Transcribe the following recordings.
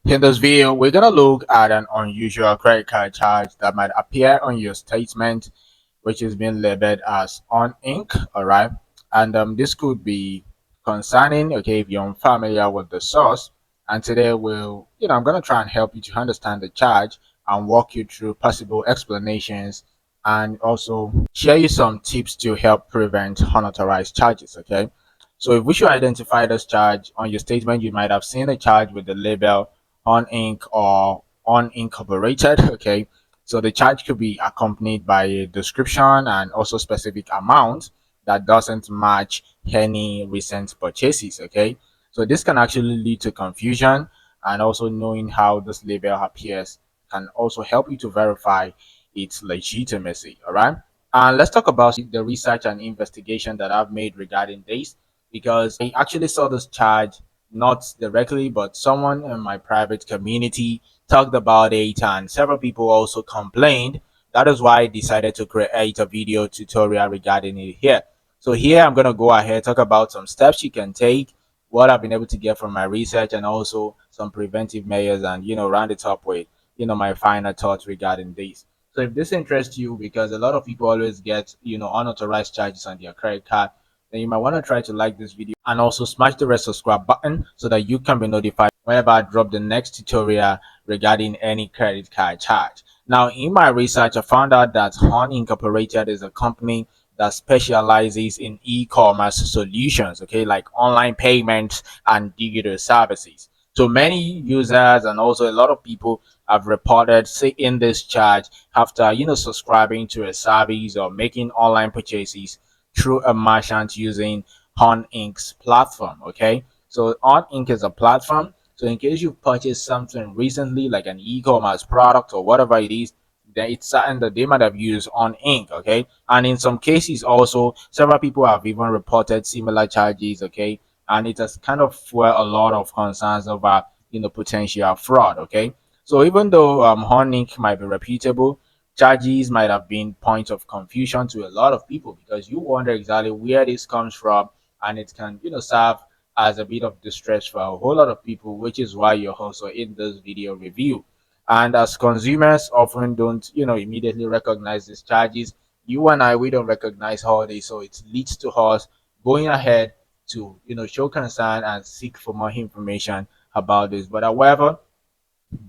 In this video, we're going to look at an unusual credit card charge that might appear on your statement, which is being labeled as on ink. All right. And this could be concerning, okay, if you're unfamiliar with the source. And today I'm going to try and help you to understand the charge and walk you through possible explanations and also share you some tips to help prevent unauthorized charges. Okay. So if we should identify this charge on your statement, you might have seen a charge with the label on ink or unincorporated. Okay, so the charge could be accompanied by a description and also specific amount that doesn't match any recent purchases. Okay, so this can actually lead to confusion, and also knowing how this label appears can also help you to verify its legitimacy. All right, and let's talk about the research and investigation that I've made regarding this, because I actually saw this charge not directly, but someone in my private community talked about it, and several people also complained. That is why I decided to create a video tutorial regarding it here. So here I'm going to go ahead talk about some steps you can take, what I've been able to get from my research, and also some preventive measures, and round it up with my final thoughts regarding this. So if this interests you, because a lot of people always get unauthorized charges on their credit card, then you might want to try to like this video and also smash the red subscribe button so that you can be notified whenever I drop the next tutorial regarding any credit card charge. Now, in my research, I found out that Horn Incorporated is a company that specializes in e-commerce solutions, okay, like online payments and digital services. So many users and also a lot of people have reported seeing this charge after subscribing to a service or making online purchases through a merchant using Horn Inc.'s platform. Okay, so Horn Inc. is a platform. So in case you purchased something recently, like an e-commerce product or whatever it is, then it's certain that they might have used on Inc. Okay, and in some cases also, several people have even reported similar charges. Okay, and it has kind of fueled a lot of concerns over potential fraud. Okay, so even though Horn Inc. might be reputable, charges might have been point of confusion to a lot of people, because you wonder exactly where this comes from, and it can serve as a bit of distress for a whole lot of people, which is why you're also in this video review. And as consumers often don't immediately recognize these charges, you and I, we don't recognize all this, so it leads to us going ahead to show concern and seek for more information about this. But however,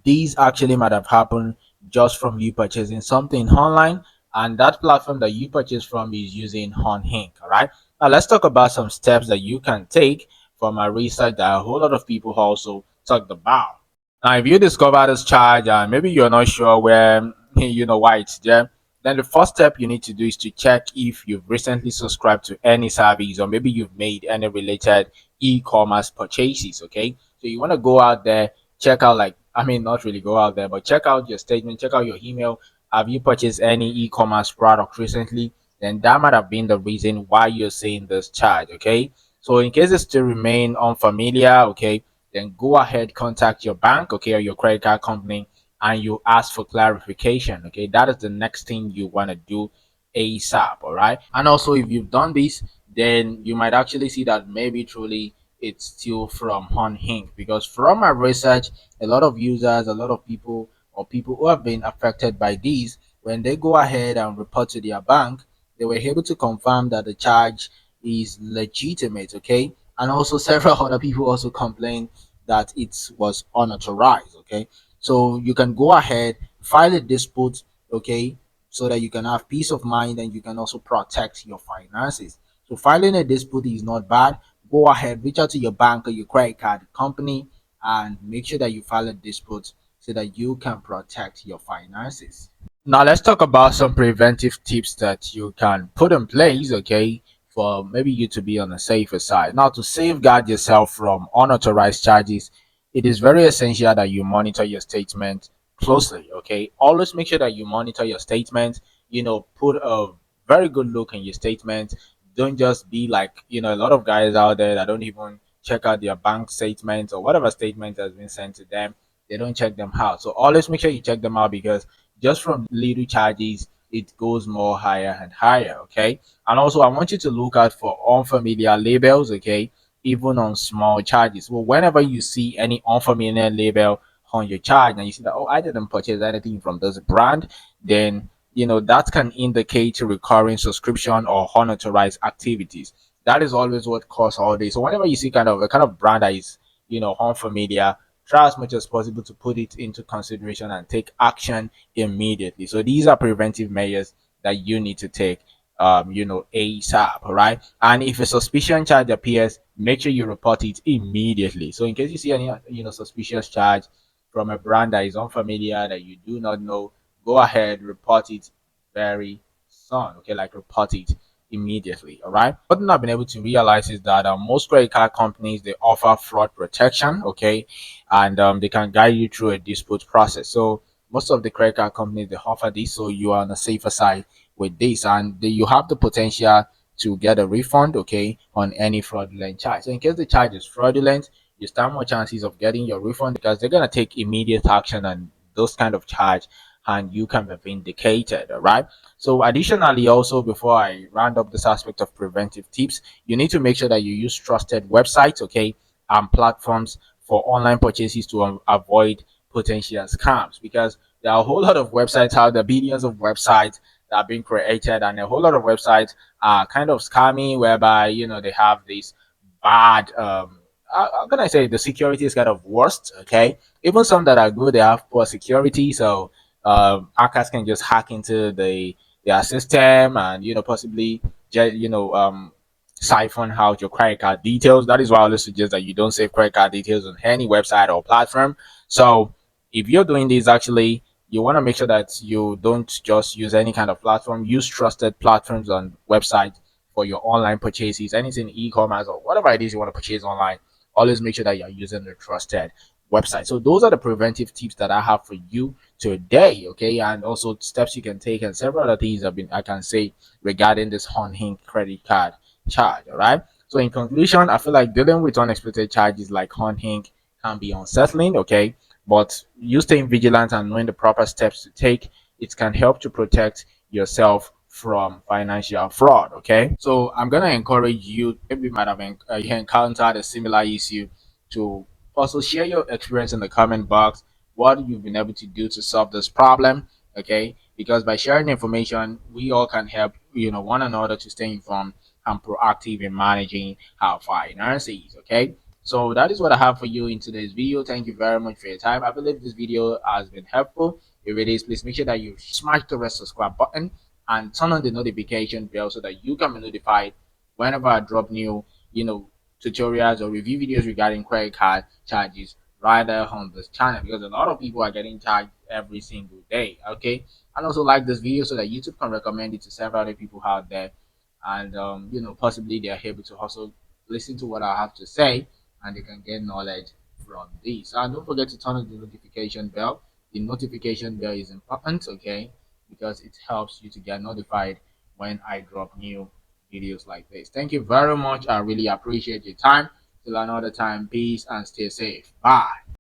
these actually might have happened just from you purchasing something online, and that platform that you purchase from is using Honhink. All right, now let's talk about some steps that you can take from my research that a whole lot of people also talked about. Now if you discover this charge and maybe you're not sure where why it's there, then the first step you need to do is to check if you've recently subscribed to any service, or maybe you've made any related e-commerce purchases. Okay, so you want to go out there, check out, like, I mean, not really go out there, but check out your statement, check out your email. Have you purchased any e-commerce product recently? Then that might have been the reason why you're seeing this charge. Okay, so in case it still remain unfamiliar, okay, then go ahead, contact your bank, okay, or your credit card company, and you ask for clarification. Okay, that is the next thing you want to do ASAP. All right, and also if you've done this, then you might actually see that maybe truly it's still from Honhink, because from my research, a lot of users, a lot of people, or people who have been affected by these, when they go ahead and report to their bank, they were able to confirm that the charge is legitimate. Okay, and also several other people also complained that it was unauthorized. Okay, so you can go ahead, file a dispute. Okay, so that you can have peace of mind and you can also protect your finances. So filing a dispute is not bad. Go ahead, reach out to your bank or your credit card company and make sure that you file a dispute so that you can protect your finances. Now let's talk about some preventive tips that you can put in place, okay, for maybe you to be on the safer side. Now, to safeguard yourself from unauthorized charges, it is very essential that you monitor your statement closely, okay? Always make sure that you monitor your statement, put a very good look in your statement. Don't just be like, a lot of guys out there that don't even check out their bank statements or whatever statement has been sent to them. They don't check them out. So always make sure you check them out, because just from little charges, it goes more higher and higher. Okay, and also I want you to look out for unfamiliar labels. Okay, even on small charges. Well, whenever you see any unfamiliar label on your charge and you see that, oh, I didn't purchase anything from this brand, then that can indicate recurring subscription or unauthorized activities. That is always what cause all this. So whenever you see kind of a kind of brand that is unfamiliar, try as much as possible to put it into consideration and take action immediately. So these are preventive measures that you need to take ASAP. All right. And if a suspicion charge appears, make sure you report it immediately. So in case you see any suspicious charge from a brand that is unfamiliar, that you do not know, go ahead, report it very soon. Okay, like report it immediately. All right. What I've been able to realize is that most credit card companies, they offer fraud protection. Okay, and they can guide you through a dispute process. So most of the credit card companies, they offer this, so you are on the safer side with this, and you have the potential to get a refund, okay, on any fraudulent charge. So in case the charge is fraudulent, you stand more chances of getting your refund because they're gonna take immediate action on those kind of charge, and you can be vindicated. All right. So additionally, also before I round up this aspect of preventive tips, you need to make sure that you use trusted websites, okay, and platforms for online purchases to avoid potential scams, because there are a whole lot of websites out there, billions of websites that are being created, and a whole lot of websites are kind of scammy, whereby they have this bad how can I say, the security is kind of worst. Okay, even some that are good, they have poor security, so hackers can just hack into their system and possibly just siphon out your credit card details. That is why I always suggest that you don't save credit card details on any website or platform. So if you're doing this, actually, you want to make sure that you don't just use any kind of platform. Use trusted platforms and websites for your online purchases, anything e-commerce or whatever it is you want to purchase online. Always make sure that you're using the trusted website. So those are the preventive tips that I have for you today. Okay, and also steps you can take and several other things I can say regarding this Honhing credit card charge. All right. So in conclusion, I feel like dealing with unexpected charges like Honhing can be unsettling. Okay, but you staying vigilant and knowing the proper steps to take, it can help to protect yourself from financial fraud. Okay, so I'm gonna encourage you, maybe you might have you encountered a similar issue, to also share your experience in the comment box, what you've been able to do to solve this problem. Okay, because by sharing information, we all can help one another to stay informed and proactive in managing our finances. Okay, so that is what I have for you in today's video. Thank you very much for your time. I believe this video has been helpful. If it is, please make sure that you smash the red subscribe button and turn on the notification bell so that you can be notified whenever I drop new, tutorials or review videos regarding credit card charges right there on this channel, because a lot of people are getting charged every single day. Okay, and also like this video so that YouTube can recommend it to several other people out there, and possibly they are able to also listen to what I have to say and they can get knowledge from this. And don't forget to turn on the notification bell. The notification bell is important, okay, because it helps you to get notified when I drop new videos like this. Thank you very much. I really appreciate your time. Till another time, peace and stay safe. Bye.